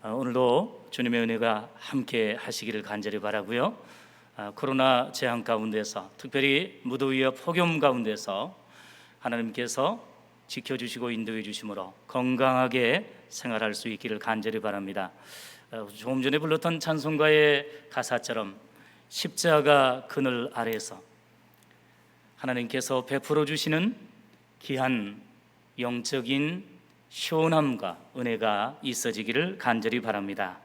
오늘도 주님의 은혜가 함께 하시기를 간절히 바라고요. 코로나 재앙 가운데서, 특별히 무더위와 폭염 가운데서 하나님께서 지켜주시고 인도해 주심으로 건강하게 생활할 수 있기를 간절히 바랍니다. 조금 전에 불렀던 찬송가의 가사처럼 십자가 그늘 아래서 하나님께서 베풀어 주시는 귀한 영적인 시원함과 은혜가 있어지기를 간절히 바랍니다.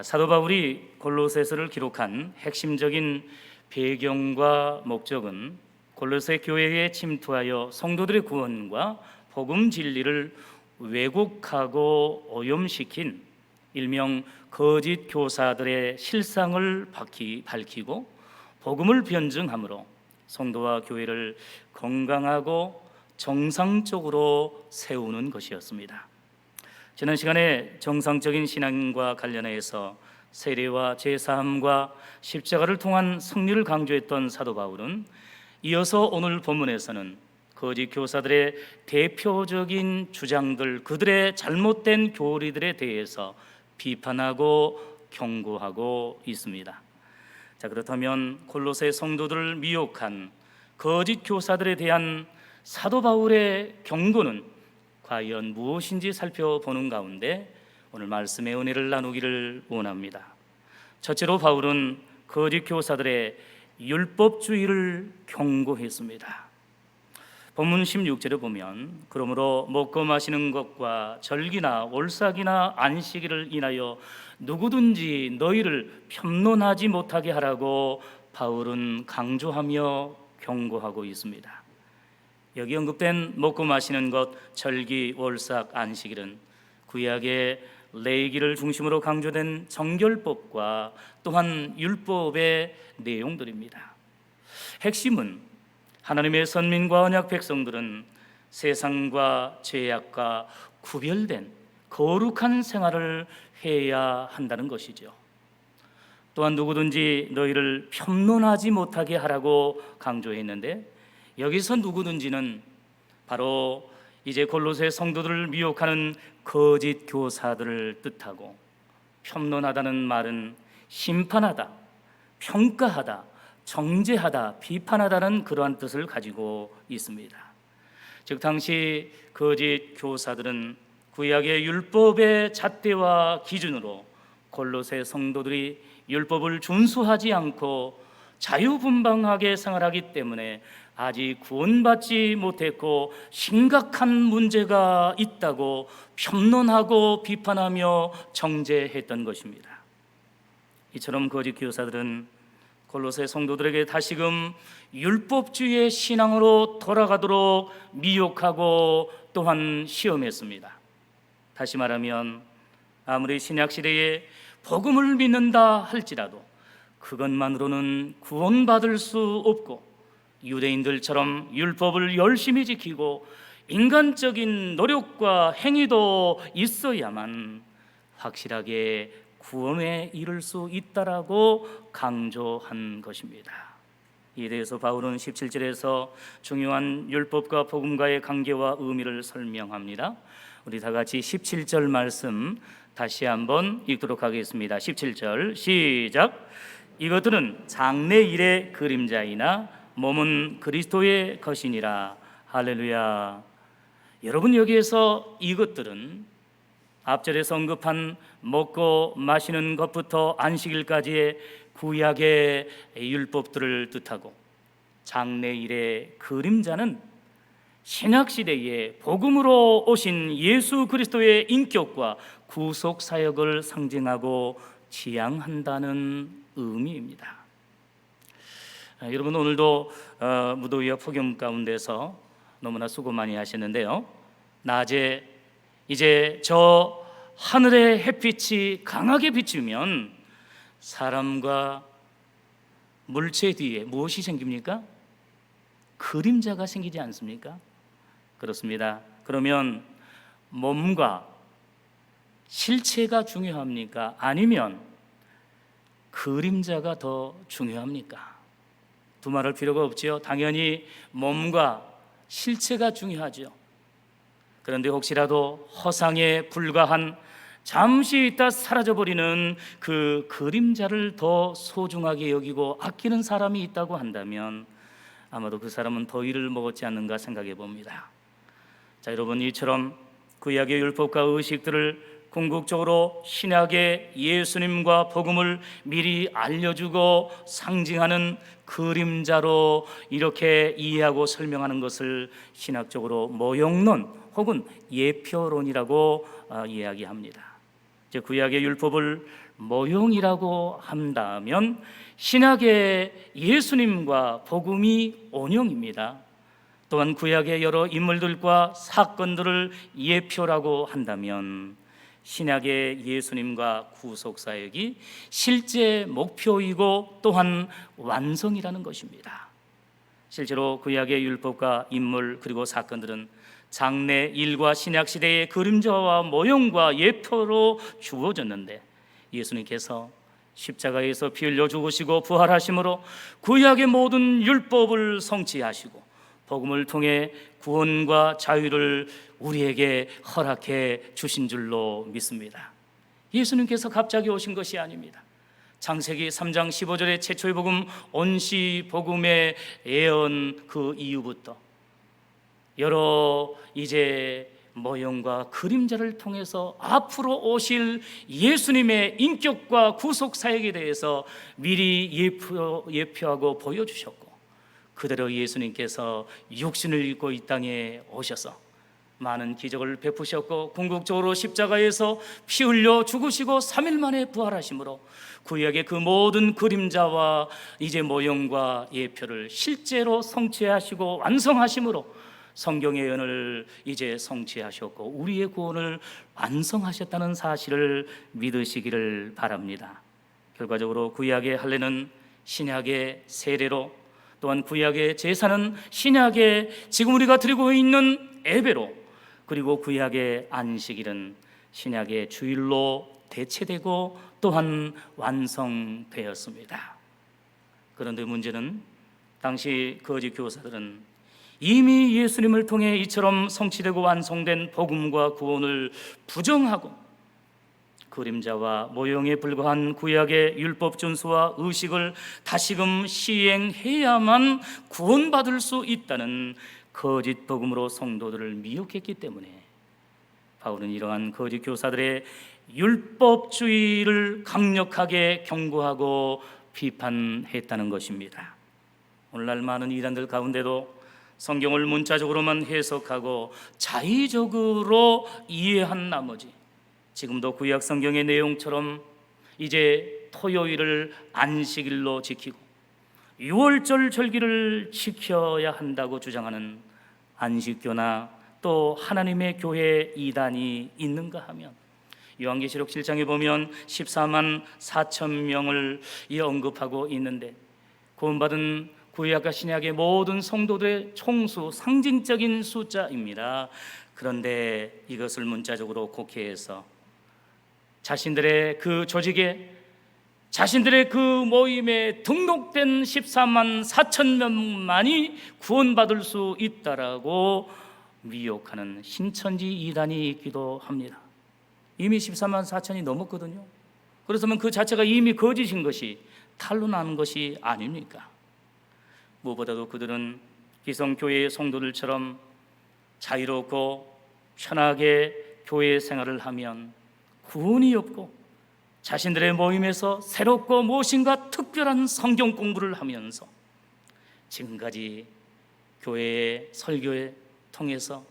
사도 바울이 골로새서를 기록한 핵심적인 배경과 목적은 골로새 교회에 침투하여 성도들의 구원과 복음 진리를 왜곡하고 오염시킨 일명 거짓 교사들의 실상을 밝히고 복음을 변증함으로 성도와 교회를 건강하고 정상적으로 세우는 것이었습니다. 지난 시간에 정상적인 신앙과 관련해서 세례와 제사함과 십자가를 통한 승리를 강조했던 사도 바울은 이어서 오늘 본문에서는 거짓 교사들의 대표적인 주장들, 그들의 잘못된 교리들에 대해서 비판하고 경고하고 있습니다. 그렇다면 골로새 성도들을 미혹한 거짓 교사들에 대한 사도 바울의 경고는 과연 무엇인지 살펴보는 가운데 오늘 말씀의 은혜를 나누기를 원합니다. 첫째로 바울은 거짓 교사들의 율법주의를 경고했습니다. 본문 16절에 보면 그러므로 먹고 마시는 것과 절기나 올삭이나 안식일을 인하여 누구든지 너희를 편론하지 못하게 하라고 바울은 강조하며 경고하고 있습니다. 여기 언급된 먹고 마시는 것, 절기, 월삭, 안식일은 구약의 레위기를 중심으로 강조된 정결법과 또한 율법의 내용들입니다. 핵심은 하나님의 선민과 언약 백성들은 세상과 죄악과 구별된 거룩한 생활을 해야 한다는 것이죠. 또한 누구든지 너희를 편론하지 못하게 하라고 강조했는데, 여기서 누구든지는 바로 이제 골로새 성도들을 미혹하는 거짓 교사들을 뜻하고, 편론하다는 말은 심판하다, 평가하다, 정죄하다, 비판하다는 그러한 뜻을 가지고 있습니다. 즉 당시 거짓 교사들은 구약의 율법의 잣대와 기준으로 골로새 성도들이 율법을 준수하지 않고 자유분방하게 생활하기 때문에 아직 구원받지 못했고 심각한 문제가 있다고 편론하고 비판하며 정죄했던 것입니다. 이처럼 거짓 교사들은 골로새 성도들에게 다시금 율법주의의 신앙으로 돌아가도록 미혹하고 또한 시험했습니다. 다시 말하면 아무리 신약시대에 복음을 믿는다 할지라도 그것만으로는 구원받을 수 없고, 유대인들처럼 율법을 열심히 지키고 인간적인 노력과 행위도 있어야만 확실하게 구원에 이를 수 있다라고 강조한 것입니다. 이에 대해서 바울은 17절에서 중요한 율법과 복음과의 관계와 의미를 설명합니다. 우리 다 같이 17절 말씀 다시 한번 읽도록 하겠습니다. 17절 시작. 이것들은 장래일의 그림자이나 몸은 그리스도의 것이니라. 할렐루야. 여러분, 여기에서 이것들은 앞절에서 언급한 먹고 마시는 것부터 안식일까지의 구약의 율법들을 뜻하고, 장래일의 그림자는 신약시대에 복음으로 오신 예수 그리스도의 인격과 구속 사역을 상징하고 지향한다는 의미입니다. 여러분, 오늘도 무더위와 폭염 가운데서 너무나 수고 많이 하셨는데요, 낮에 이제 저 하늘의 햇빛이 강하게 비추면 사람과 물체 뒤에 무엇이 생깁니까? 그림자가 생기지 않습니까? 그렇습니다. 그러면 몸과 실체가 중요합니까? 아니면 그림자가 더 중요합니까? 두말할 필요가 없지요. 당연히 몸과 실체가 중요하죠. 그런데 혹시라도 허상에 불과한 잠시 있다 사라져버리는 그 그림자를 더 소중하게 여기고 아끼는 사람이 있다고 한다면 아마도 그 사람은 더 이를 먹었지 않는가 생각해 봅니다. 자, 여러분, 이처럼 구약의 율법과 의식들을 궁극적으로 신약의 예수님과 복음을 미리 알려주고 상징하는 그림자로 이렇게 이해하고 설명하는 것을 신학적으로 모형론 혹은 예표론이라고 이야기합니다. 즉, 구약의 율법을 모형이라고 한다면 신약의 예수님과 복음이 온형입니다. 또한 구약의 여러 인물들과 사건들을 예표라고 한다면 신약의 예수님과 구속사역이 실제 목표이고 또한 완성이라는 것입니다. 실제로 구약의 율법과 인물 그리고 사건들은 장래 일과 신약 시대의 그림자와 모형과 예표로 주어졌는데 예수님께서 십자가에서 피 흘려 죽으시고 부활하심으로 구약의 모든 율법을 성취하시고 복음을 통해 구원과 자유를 우리에게 허락해 주신 줄로 믿습니다. 예수님께서 갑자기 오신 것이 아닙니다. 창세기 3장 15절의 최초의 복음 온시 복음의 예언 그 이후부터 여러 이제 모형과 그림자를 통해서 앞으로 오실 예수님의 인격과 구속 사역에 대해서 미리 예표하고 보여주셨고, 그대로 예수님께서 육신을 입고 이 땅에 오셔서 많은 기적을 베푸셨고 궁극적으로 십자가에서 피 흘려 죽으시고 3일 만에 부활하심으로 구약의 그 모든 그림자와 이제 모형과 예표를 실제로 성취하시고 완성하심으로 성경의 예언을 이제 성취하셨고 우리의 구원을 완성하셨다는 사실을 믿으시기를 바랍니다. 결과적으로 구약의 할례는 신약의 세례로, 또한 구약의 제사는 신약의 지금 우리가 드리고 있는 예배로, 그리고 구약의 안식일은 신약의 주일로 대체되고 또한 완성되었습니다. 그런데 문제는 당시 거짓 교사들은 이미 예수님을 통해 이처럼 성취되고 완성된 복음과 구원을 부정하고 그림자와 모형에 불과한 구약의 율법 준수와 의식을 다시금 시행해야만 구원받을 수 있다는 거짓 복음으로 성도들을 미혹했기 때문에 바울은 이러한 거짓 교사들의 율법주의를 강력하게 경고하고 비판했다는 것입니다. 오늘날 많은 이단들 가운데도 성경을 문자적으로만 해석하고 자의적으로 이해한 나머지 지금도 구약 성경의 내용처럼 이제 토요일을 안식일로 지키고 유월절 절기를 지켜야 한다고 주장하는 안식교나 또 하나님의 교회 이단이 있는가 하면 요한계시록 7장에 보면 14만 4천 명을 언급하고 있는데 구원받은 구약과 신약의 모든 성도들의 총수, 상징적인 숫자입니다. 그런데 이것을 문자적으로 곡해해서 자신들의 그 조직에, 자신들의 그 모임에 등록된 14만 4천 명만이 구원받을 수 있다라고 미혹하는 신천지 이단이 있기도 합니다. 이미 14만 4천이 넘었거든요. 그렇다면 그 자체가 이미 거짓인 것이 탄로난 것이 아닙니까? 무엇보다도 그들은 기성교회의 성도들처럼 자유롭고 편하게 교회 생활을 하면 구원이 없고 자신들의 모임에서 새롭고 무엇인가 특별한 성경 공부를 하면서 지금까지 교회의 설교에 통해서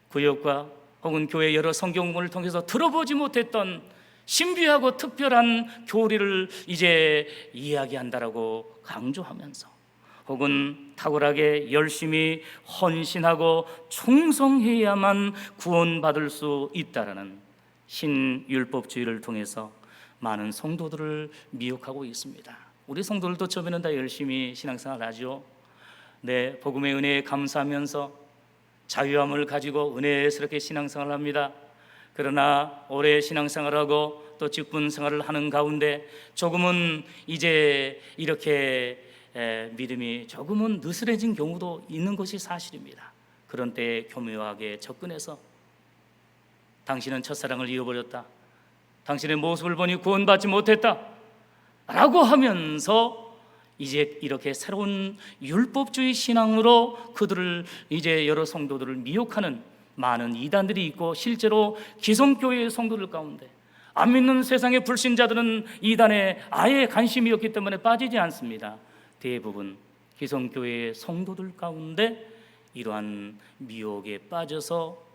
구역과 혹은 교회 여러 성경 공부를 통해서 들어보지 못했던 신비하고 특별한 교리를 이제 이야기한다라고 강조하면서 혹은 탁월하게 열심히 헌신하고 충성해야만 구원받을 수 있다라는 신율법주의를 통해서 많은 성도들을 미혹하고 있습니다. 우리 성도들도 처음에는 다 열심히 신앙생활 하죠. 네, 복음의 은혜에 감사하면서 자유함을 가지고 은혜스럽게 신앙생활을 합니다. 그러나 오래 신앙생활하고 또 직분생활을 하는 가운데 조금은 이제 이렇게 믿음이 조금은 느슨해진 경우도 있는 것이 사실입니다. 그런 때에 교묘하게 접근해서 당신은 첫사랑을 잃어버렸다, 당신의 모습을 보니 구원받지 못했다 라고 하면서 이제 이렇게 새로운 율법주의 신앙으로 그들을 이제 여러 성도들을 미혹하는 많은 이단들이 있고, 실제로 기성교회의 성도들 가운데 안 믿는 세상의 불신자들은 이단에 아예 관심이 없기 때문에 빠지지 않습니다. 대부분 기성교회의 성도들 가운데 이러한 미혹에 빠져서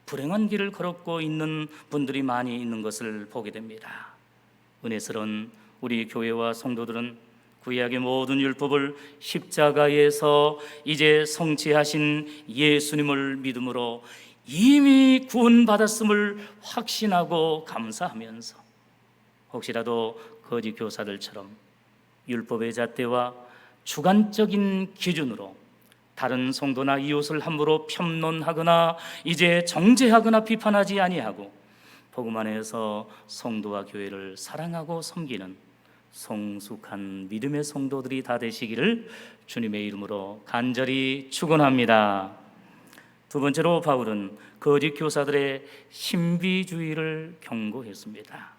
불행한 길을 걸었고 있는 분들이 많이 있는 것을 보게 됩니다. 은혜스러운 우리 교회와 성도들은 구약의 모든 율법을 십자가에서 이제 성취하신 예수님을 믿음으로 이미 구원받았음을 확신하고 감사하면서, 혹시라도 거짓 교사들처럼 율법의 잣대와 주관적인 기준으로 다른 성도나 이웃을 함부로 편론하거나 이제 정죄하거나 비판하지 아니하고 복음 안에서 성도와 교회를 사랑하고 섬기는 성숙한 믿음의 성도들이 다 되시기를 주님의 이름으로 간절히 축원합니다. 두 번째로 바울은 거짓 교사들의 신비주의를 경고했습니다.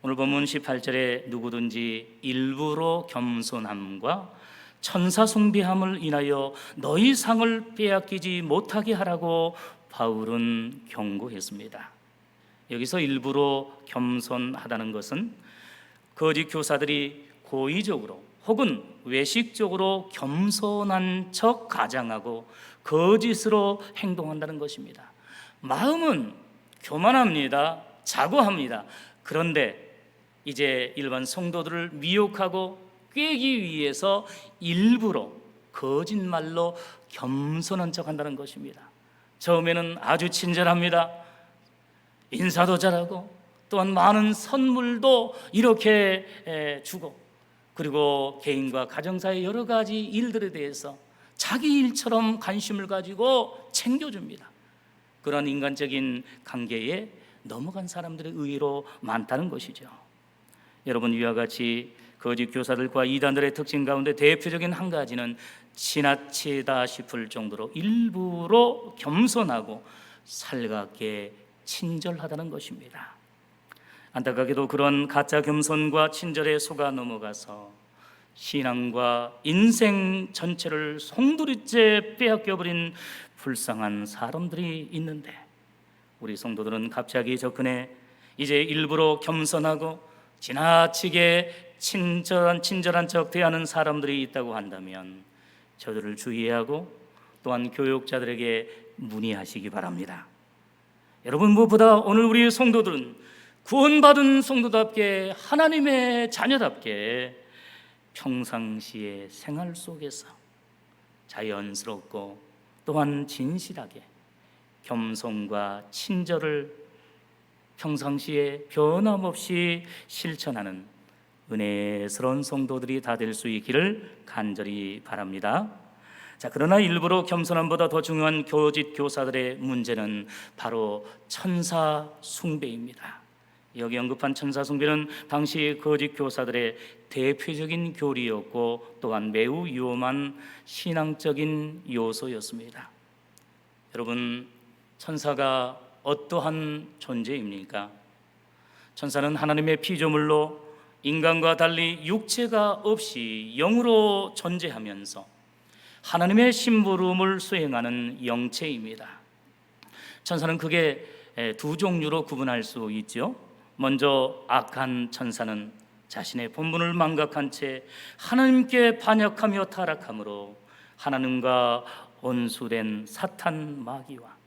오늘 본문 18절에 누구든지 일부러 겸손함과 천사 숭배함을 인하여 너희 상을 빼앗기지 못하게 하라고 바울은 경고했습니다. 여기서 일부러 겸손하다는 것은 거짓 교사들이 고의적으로 혹은 외식적으로 겸손한 척 가장하고 거짓으로 행동한다는 것입니다. 마음은 교만합니다. 자고합니다. 그런데 이제 일반 성도들을 미혹하고 꾀기 위해서 일부러 거짓말로 겸손한 척 한다는 것입니다. 처음에는 아주 친절합니다. 인사도 잘하고 또한 많은 선물도 이렇게 주고, 그리고 개인과 가정사의 여러 가지 일들에 대해서 자기 일처럼 관심을 가지고 챙겨줍니다. 그런 인간적인 관계에 넘어간 사람들이 의외로 많다는 것이죠. 여러분, 이와 같이 거짓 교사들과 이단들의 특징 가운데 대표적인 한 가지는 지나치다 싶을 정도로 일부러 겸손하고 살갑게 친절하다는 것입니다. 안타깝게도 그런 가짜 겸손과 친절에 속아 넘어가서 신앙과 인생 전체를 송두리째 빼앗겨버린 불쌍한 사람들이 있는데, 우리 성도들은 갑자기 접근해 이제 일부러 겸손하고 지나치게 친절한 척 대하는 사람들이 있다고 한다면 저들을 주의하고 또한 교육자들에게 문의하시기 바랍니다. 여러분, 무엇보다 오늘 우리 성도들은 구원받은 성도답게 하나님의 자녀답게 평상시의 생활 속에서 자연스럽고 또한 진실하게 겸손과 친절을 평상시에 변함없이 실천하는 은혜스러운 성도들이 다 될 수 있기를 간절히 바랍니다. 그러나 일부러 겸손함보다 더 중요한 거짓 교사들의 문제는 바로 천사 숭배입니다. 여기 언급한 천사 숭배는 당시 거짓 교사들의 대표적인 교리였고 또한 매우 위험한 신앙적인 요소였습니다. 여러분, 천사가 어떠한 존재입니까? 천사는 하나님의 피조물로 인간과 달리 육체가 없이 영으로 존재하면서 하나님의 심부름을 수행하는 영체입니다. 천사는 크게 두 종류로 구분할 수 있죠. 먼저 악한 천사는 자신의 본분을 망각한 채 하나님께 반역하며 타락함으로 하나님과 원수된 사탄 마귀와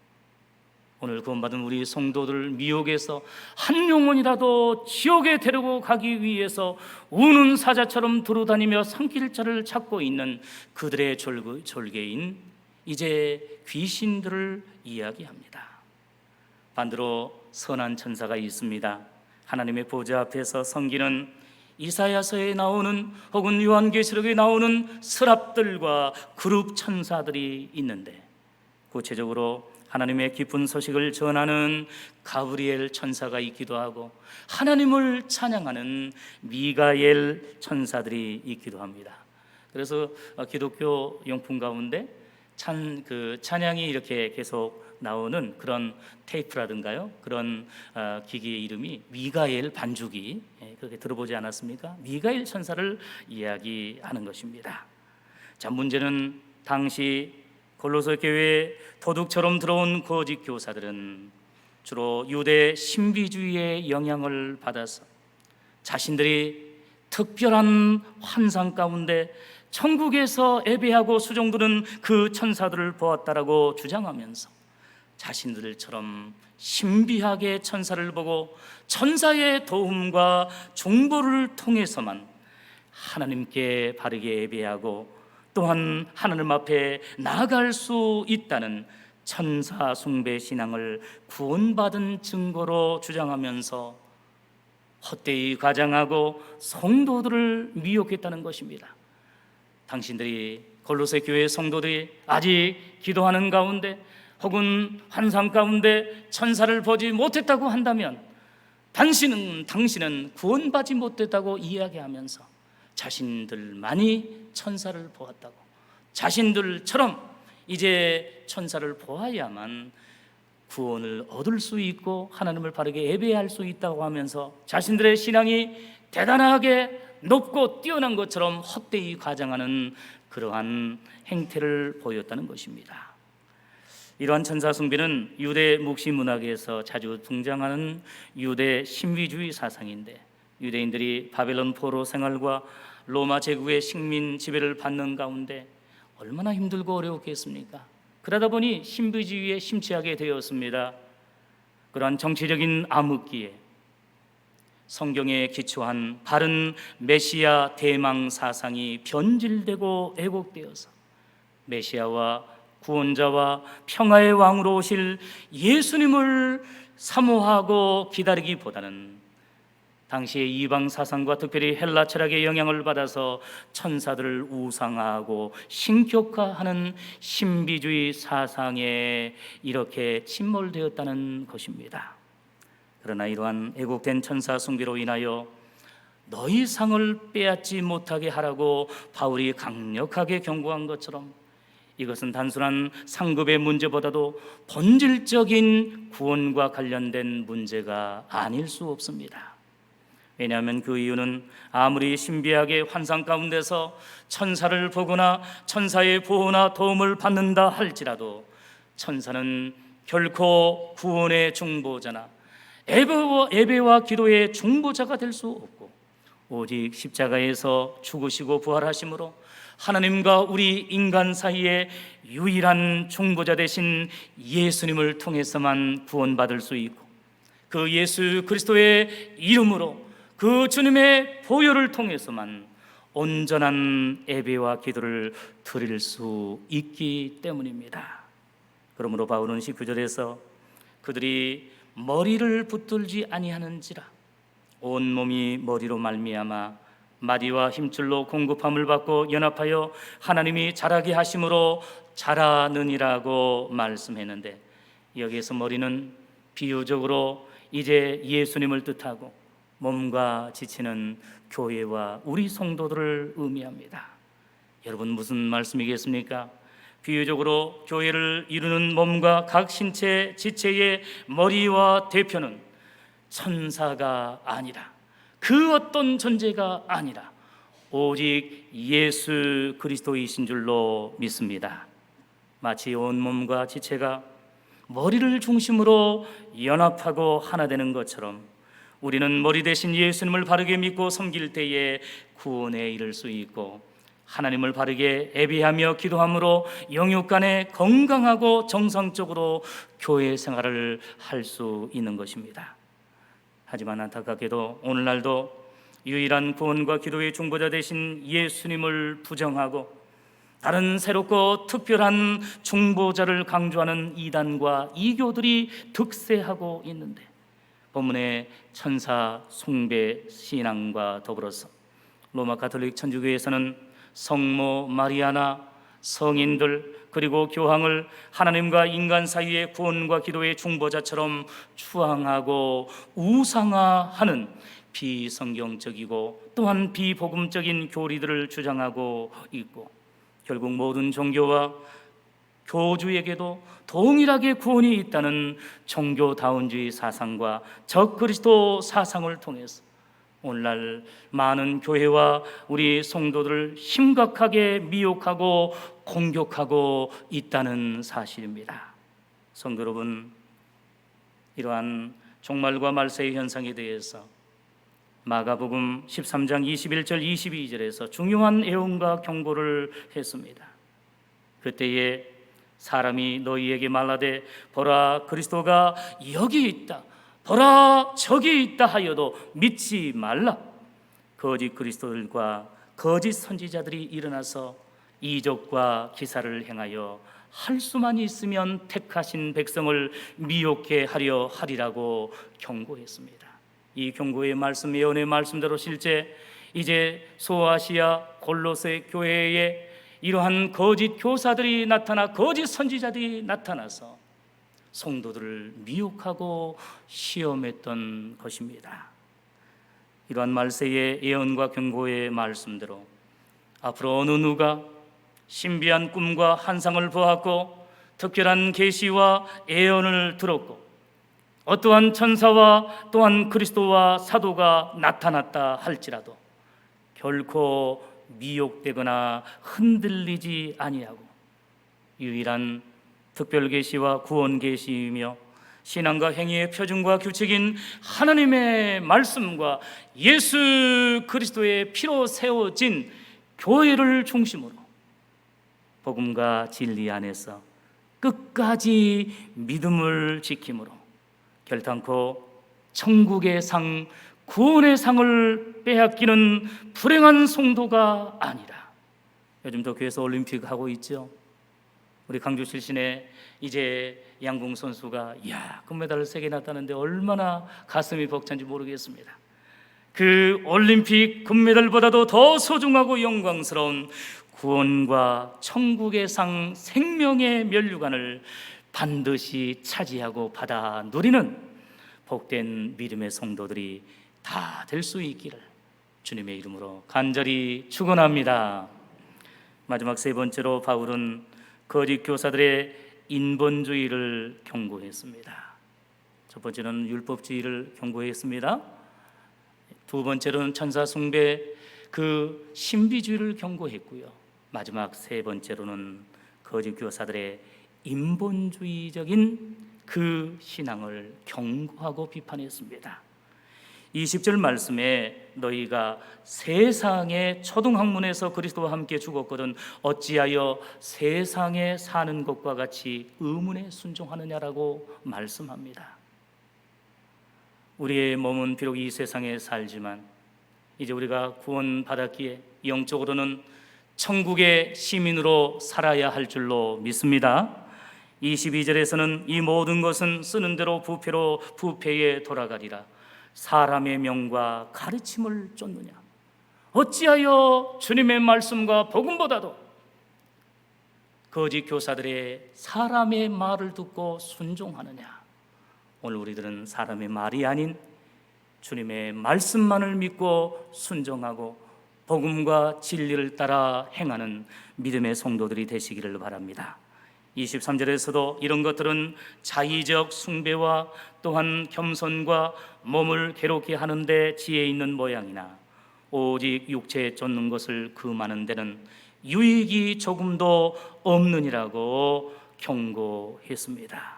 오늘 구원받은 우리 성도들 미혹에서 한 영혼이라도 지옥에 데리고 가기 위해서 우는 사자처럼 두루다니며 산길자를 찾고 있는 그들의 졸개인 이제 귀신들을 이야기합니다. 반대로 선한 천사가 있습니다. 하나님의 보좌 앞에서 섬기는 이사야서에 나오는 혹은 요한계시록에 나오는 스랍들과 그룹 천사들이 있는데, 구체적으로 하나님의 기쁜 소식을 전하는 가브리엘 천사가 있기도 하고 하나님을 찬양하는 미가엘 천사들이 있기도 합니다. 그래서 기독교 용품 가운데 찬양이 이렇게 계속 나오는 그런 테이프라든가요, 그런 기기의 이름이 미가엘 반주기, 그렇게 들어보지 않았습니까? 미가엘 천사를 이야기하는 것입니다. 자, 문제는 당시 골로새 교회에 도둑처럼 들어온 거짓 교사들은 주로 유대 신비주의의 영향을 받아서 자신들이 특별한 환상 가운데 천국에서 예배하고 수종들은 그 천사들을 보았다라고 주장하면서 자신들처럼 신비하게 천사를 보고 천사의 도움과 정보를 통해서만 하나님께 바르게 예배하고 또한 하나님 앞에 나아갈 수 있다는 천사 숭배 신앙을 구원받은 증거로 주장하면서 헛되이 과장하고 성도들을 미혹했다는 것입니다. 당신들이 골로새 교회 성도들이 아직 기도하는 가운데 혹은 환상 가운데 천사를 보지 못했다고 한다면 당신은 구원받지 못했다고 이야기하면서 자신들만이 천사를 보았다고, 자신들처럼 이제 천사를 보아야만 구원을 얻을 수 있고 하나님을 바르게 예배할 수 있다고 하면서 자신들의 신앙이 대단하게 높고 뛰어난 것처럼 헛되이 과장하는 그러한 행태를 보였다는 것입니다. 이러한 천사 숭배는 유대 묵시 문학에서 자주 등장하는 유대 신비주의 사상인데, 유대인들이 바벨론 포로 생활과 로마 제국의 식민 지배를 받는 가운데 얼마나 힘들고 어려웠겠습니까? 그러다 보니 신비주의에 심취하게 되었습니다. 그러한 정치적인 암흑기에 성경에 기초한 바른 메시아 대망 사상이 변질되고 왜곡되어서 메시아와 구원자와 평화의 왕으로 오실 예수님을 사모하고 기다리기보다는 당시의 이방 사상과 특별히 헬라 철학의 영향을 받아서 천사들을 우상화하고 신격화하는 신비주의 사상에 이렇게 침몰되었다는 것입니다. 그러나 이러한 왜곡된 천사 숭배로 인하여 너희 상을 빼앗지 못하게 하라고 바울이 강력하게 경고한 것처럼 이것은 단순한 상급의 문제보다도 본질적인 구원과 관련된 문제가 아닐 수 없습니다. 왜냐하면 그 이유는 아무리 신비하게 환상 가운데서 천사를 보거나 천사의 보호나 도움을 받는다 할지라도 천사는 결코 구원의 중보자나 예배와 기도의 중보자가 될 수 없고, 오직 십자가에서 죽으시고 부활하심으로 하나님과 우리 인간 사이에 유일한 중보자 되신 예수님을 통해서만 구원받을 수 있고, 그 예수 그리스도의 이름으로 그 주님의 보혈을 통해서만 온전한 예배와 기도를 드릴 수 있기 때문입니다. 그러므로 바울은 19절에서 그들이 머리를 붙들지 아니하는지라 온몸이 머리로 말미암아 마디와 힘줄로 공급함을 받고 연합하여 하나님이 자라게 하심으로 자라느니라고 말씀했는데, 여기에서 머리는 비유적으로 이제 예수님을 뜻하고 몸과 지치는 교회와 우리 성도들을 의미합니다. 여러분, 무슨 말씀이겠습니까? 비유적으로 교회를 이루는 몸과 각 신체 지체의 머리와 대표는 천사가 아니라, 그 어떤 존재가 아니라 오직 예수 그리스도이신 줄로 믿습니다. 마치 온 몸과 지체가 머리를 중심으로 연합하고 하나 되는 것처럼 우리는 머리 대신 예수님을 바르게 믿고 섬길 때에 구원에 이를 수 있고, 하나님을 바르게 예배하며 기도함으로 영육 간에 건강하고 정상적으로 교회 생활을 할 수 있는 것입니다. 하지만 안타깝게도 오늘날도 유일한 구원과 기도의 중보자 되신 예수님을 부정하고 다른 새롭고 특별한 중보자를 강조하는 이단과 이교들이 득세하고 있는데, 본문의 천사 숭배 신앙과 더불어서 로마 가톨릭 천주교에서는 성모 마리아나 성인들 그리고 교황을 하나님과 인간 사이의 구원과 기도의 중보자처럼 추앙하고 우상화하는 비성경적이고 또한 비복음적인 교리들을 주장하고 있고, 결국 모든 종교와 교주에게도 동일하게 구원이 있다는 종교다운주의 사상과 적그리스도 사상을 통해서 오늘날 많은 교회와 우리 성도들을 심각하게 미혹하고 공격하고 있다는 사실입니다. 성도 여러분, 이러한 종말과 말세의 현상에 대해서 마가복음 13장 21절 22절에서 중요한 애언과 경고를 했습니다. 그때에 사람이 너희에게 말하되 보라 그리스도가 여기 있다, 보라 저기 있다 하여도 믿지 말라. 거짓 그리스도들과 거짓 선지자들이 일어나서 이적과 기사를 행하여 할 수만 있으면 택하신 백성을 미혹해 하려 하리라고 경고했습니다. 이 경고의 말씀, 예언의 말씀대로 실제 이제 소아시아 골로새 교회에 이러한 거짓 교사들이 나타나 거짓 선지자들이 나타나서 성도들을 미혹하고 시험했던 것입니다. 이러한 말세의 예언과 경고의 말씀대로 앞으로 어느 누가 신비한 꿈과 환상을 보았고 특별한 계시와 예언을 들었고 어떠한 천사와 또한 그리스도와 사도가 나타났다 할지라도 결코 미혹되거나 흔들리지 아니하고 유일한 특별 계시와 구원 계시이며 신앙과 행위의 표준과 규칙인 하나님의 말씀과 예수 그리스도의 피로 세워진 교회를 중심으로 복음과 진리 안에서 끝까지 믿음을 지킴으로 결단코 천국의 상, 구원의 상을 빼앗기는 불행한 성도가 아니라, 요즘도 교회에서 올림픽 하고 있죠. 우리 강주 출신의 이제 양궁 선수가 금메달을 3개나 따는데 얼마나 가슴이 벅찬지 모르겠습니다. 그 올림픽 금메달보다도 더 소중하고 영광스러운 구원과 천국의 상, 생명의 면류관을 반드시 차지하고 받아 누리는 복된 믿음의 성도들이 다 될 수 있기를 주님의 이름으로 간절히 축원합니다. 마지막 세 번째로 바울은 거짓 교사들의 인본주의를 경고했습니다. 첫 번째는 율법주의를 경고했습니다. 두 번째로는 천사 숭배, 그 신비주의를 경고했고요. 마지막 세 번째로는 거짓 교사들의 인본주의적인 그 신앙을 경고하고 비판했습니다. 20절 말씀에 너희가 세상의 초등학문에서 그리스도와 함께 죽었거든 어찌하여 세상에 사는 것과 같이 의문에 순종하느냐라고 말씀합니다. 우리의 몸은 비록 이 세상에 살지만 이제 우리가 구원받았기에 영적으로는 천국의 시민으로 살아야 할 줄로 믿습니다. 22절에서는 이 모든 것은 쓰는 대로 부패로 부패에 돌아가리라. 사람의 명과 가르침을 쫓느냐? 어찌하여 주님의 말씀과 복음보다도 거짓 교사들의 사람의 말을 듣고 순종하느냐? 오늘 우리들은 사람의 말이 아닌 주님의 말씀만을 믿고 순종하고 복음과 진리를 따라 행하는 믿음의 성도들이 되시기를 바랍니다. 23절에서도 이런 것들은 자의적 숭배와 또한 겸손과 몸을 괴롭게 하는데 지혜 있는 모양이나 오직 육체에 쫓는 것을 금하는 데는 유익이 조금도 없느니라고 경고했습니다.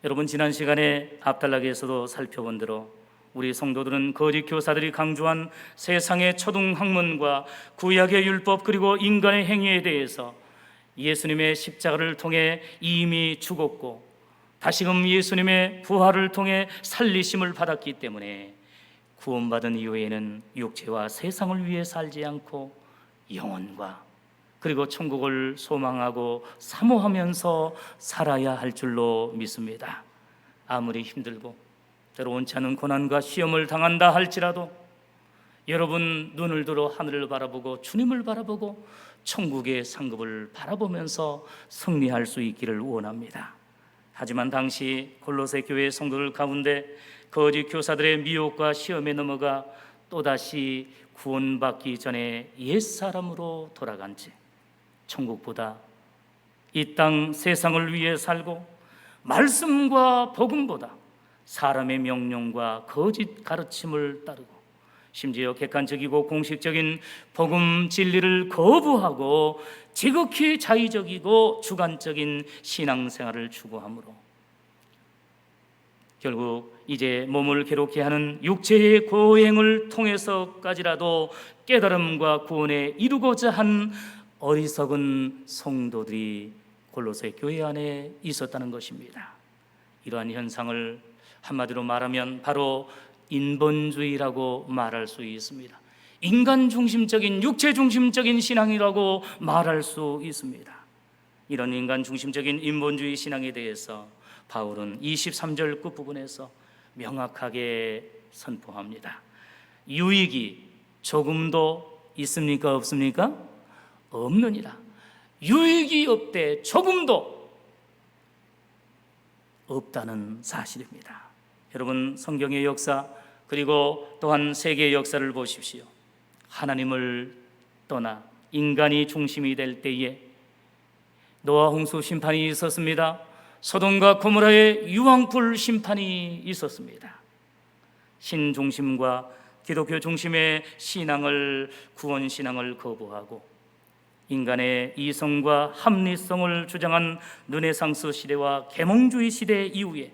여러분, 지난 시간에 앞달락에서도 살펴본 대로 우리 성도들은 거짓 교사들이 강조한 세상의 초등학문과 구약의 율법 그리고 인간의 행위에 대해서 예수님의 십자가를 통해 이미 죽었고 다시금 예수님의 부활을 통해 살리심을 받았기 때문에 구원받은 이후에는 육체와 세상을 위해 살지 않고 영혼과 그리고 천국을 소망하고 사모하면서 살아야 할 줄로 믿습니다. 아무리 힘들고 때로 원치 않은 고난과 시험을 당한다 할지라도 여러분 눈을 들어 하늘을 바라보고 주님을 바라보고 천국의 상급을 바라보면서 승리할 수 있기를 원합니다. 하지만 당시 골로새 교회 성도들 가운데 거짓 교사들의 미혹과 시험에 넘어가 또다시 구원받기 전에 옛사람으로 돌아간 채 천국보다 이 땅 세상을 위해 살고 말씀과 복음보다 사람의 명령과 거짓 가르침을 따르고 심지어 객관적이고 공식적인 복음 진리를 거부하고 지극히 자의적이고 주관적인 신앙생활을 추구하므로 결국 이제 몸을 괴롭게 하는 육체의 고행을 통해서까지라도 깨달음과 구원에 이루고자 한 어리석은 성도들이 골로새 교회 안에 있었다는 것입니다. 이러한 현상을 한마디로 말하면 바로 인본주의라고 말할 수 있습니다. 인간 중심적인 육체 중심적인 신앙이라고 말할 수 있습니다. 이런 인간 중심적인 인본주의 신앙에 대해서 바울은 23절 끝부분에서 명확하게 선포합니다. 유익이 조금도 있습니까? 없습니까? 없느니라. 유익이 없되 조금도 없다는 사실입니다. 여러분, 성경의 역사 그리고 또한 세계의 역사를 보십시오. 하나님을 떠나 인간이 중심이 될 때에 노아 홍수 심판이 있었습니다. 소돔과 고모라의 유황불 심판이 있었습니다. 신중심과 기독교 중심의 신앙을, 구원 신앙을 거부하고 인간의 이성과 합리성을 주장한 르네상스 시대와 계몽주의 시대 이후에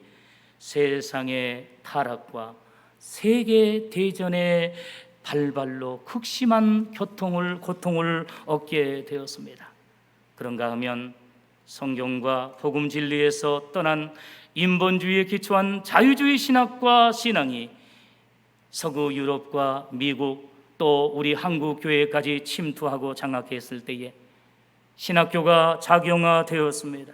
세상의 타락과 세계 대전의 발발로 극심한 고통을 얻게 되었습니다. 그런가 하면 성경과 복음 진리에서 떠난 인본주의에 기초한 자유주의 신학과 신앙이 서구 유럽과 미국 또 우리 한국 교회까지 침투하고 장악했을 때에 신학교가 작용화되었습니다.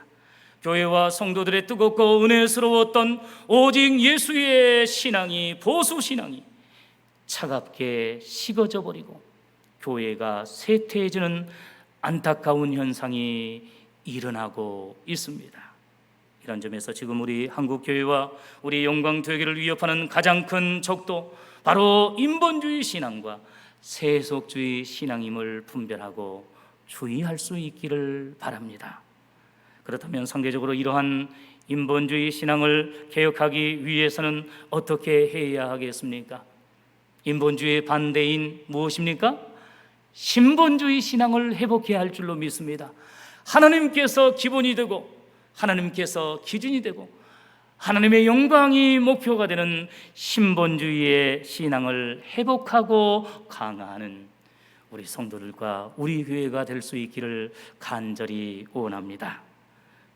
교회와 성도들의 뜨겁고 은혜스러웠던 오직 예수의 신앙이, 보수 신앙이 차갑게 식어져 버리고 교회가 쇠퇴해지는 안타까운 현상이 일어나고 있습니다. 이런 점에서 지금 우리 한국교회와 우리 영광되기를 위협하는 가장 큰 적도 바로 인본주의 신앙과 세속주의 신앙임을 분별하고 주의할 수 있기를 바랍니다. 그렇다면 상대적으로 이러한 인본주의 신앙을 개혁하기 위해서는 어떻게 해야 하겠습니까? 인본주의의 반대인 무엇입니까? 신본주의 신앙을 회복해야 할 줄로 믿습니다. 하나님께서 기본이 되고 하나님께서 기준이 되고 하나님의 영광이 목표가 되는 신본주의의 신앙을 회복하고 강화하는 우리 성도들과 우리 교회가 될 수 있기를 간절히 원합니다.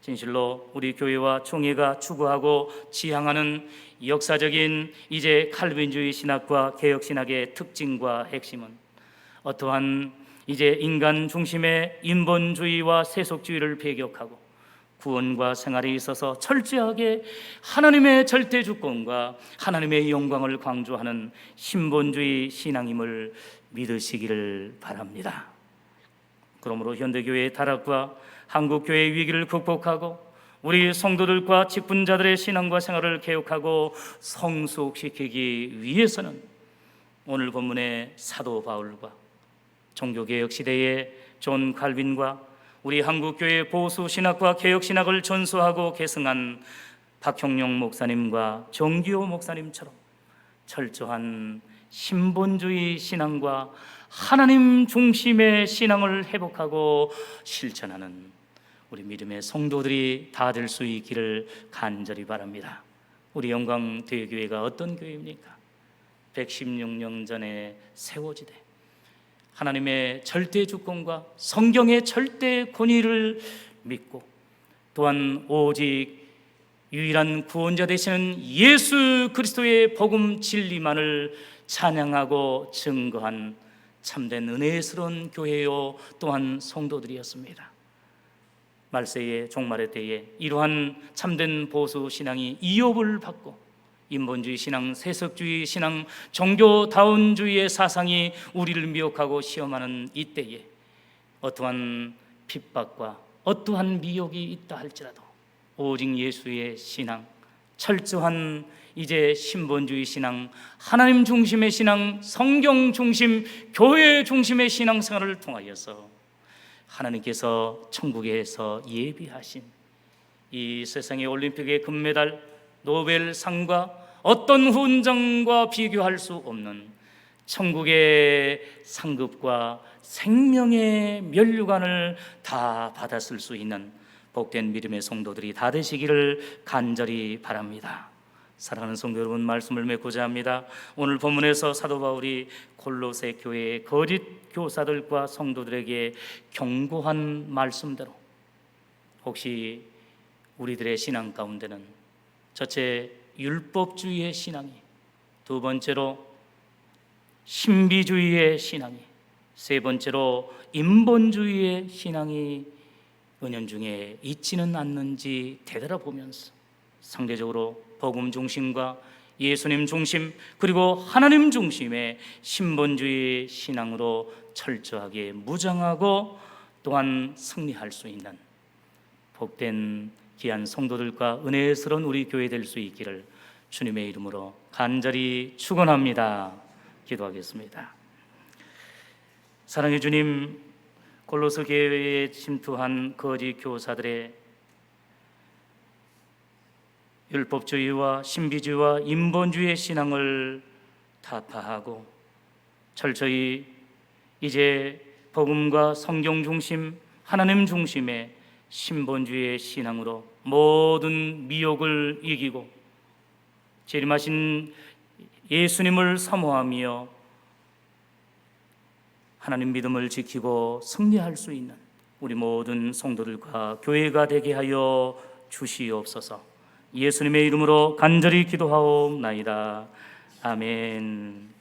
진실로 우리 교회와 총회가 추구하고 지향하는 역사적인 이제 칼빈주의 신학과 개혁신학의 특징과 핵심은 어떠한 이제 인간 중심의 인본주의와 세속주의를 배격하고 구원과 생활에 있어서 철저하게 하나님의 절대 주권과 하나님의 영광을 강조하는 신본주의 신앙임을 믿으시기를 바랍니다. 그러므로 현대교회의 타락과 한국교회의 위기를 극복하고 우리 성도들과 직분자들의 신앙과 생활을 개혁하고 성숙시키기 위해서는 오늘 본문의 사도 바울과 종교개혁 시대의 존 칼빈과 우리 한국교회 보수 신학과 개혁 신학을 전수하고 계승한 박형룡 목사님과 정기호 목사님처럼 철저한 신본주의 신앙과 하나님 중심의 신앙을 회복하고 실천하는 우리 믿음의 성도들이 다 될 수 있기를 간절히 바랍니다. 우리 영광대교회가 어떤 교회입니까? 116년 전에 세워지되 하나님의 절대 주권과 성경의 절대 권위를 믿고 또한 오직 유일한 구원자 되시는 예수 그리스도의 복음 진리만을 찬양하고 증거한 참된 은혜스러운 교회요 또한 성도들이었습니다. 말세의 종말의 때에 이러한 참된 보수 신앙이 이업을 받고 인본주의 신앙, 세속주의 신앙, 종교다운주의의 사상이 우리를 미혹하고 시험하는 이때에 어떠한 핍박과 어떠한 미혹이 있다 할지라도 오직 예수의 신앙, 철저한 이제 신본주의 신앙, 하나님 중심의 신앙, 성경 중심, 교회 중심의 신앙생활을 통하여서 하나님께서 천국에서 예비하신 이 세상의 올림픽의 금메달, 노벨상과 어떤 훈장과 비교할 수 없는 천국의 상급과 생명의 면류관을 다 받았을 수 있는 복된 믿음의 성도들이 다 되시기를 간절히 바랍니다. 사랑하는 성도 여러분, 말씀을 맺고자 합니다. 오늘 본문에서 사도 바울이 골로새 교회의 거짓 교사들과 성도들에게 경고한 말씀대로 혹시 우리들의 신앙 가운데는 첫째 율법주의의 신앙이, 두 번째로 신비주의의 신앙이, 세 번째로 인본주의의 신앙이 은연중에 있지는 않는지 되돌아보면서 상대적으로 복음 중심과 예수님 중심 그리고 하나님 중심의 신본주의 신앙으로 철저하게 무장하고 또한 승리할 수 있는 복된 귀한 성도들과 은혜스러운 우리 교회 될 수 있기를 주님의 이름으로 간절히 축원합니다. 기도하겠습니다. 사랑의 주님, 골로새 교회에 침투한 거짓 교사들의 율법주의와 신비주의와 인본주의의 신앙을 타파하고 철저히 이제 복음과 성경 중심, 하나님 중심의 신본주의의 신앙으로 모든 미혹을 이기고 재림하신 예수님을 사모하며 하나님 믿음을 지키고 승리할 수 있는 우리 모든 성도들과 교회가 되게 하여 주시옵소서. 예수님의 이름으로 간절히 기도하옵나이다. 아멘.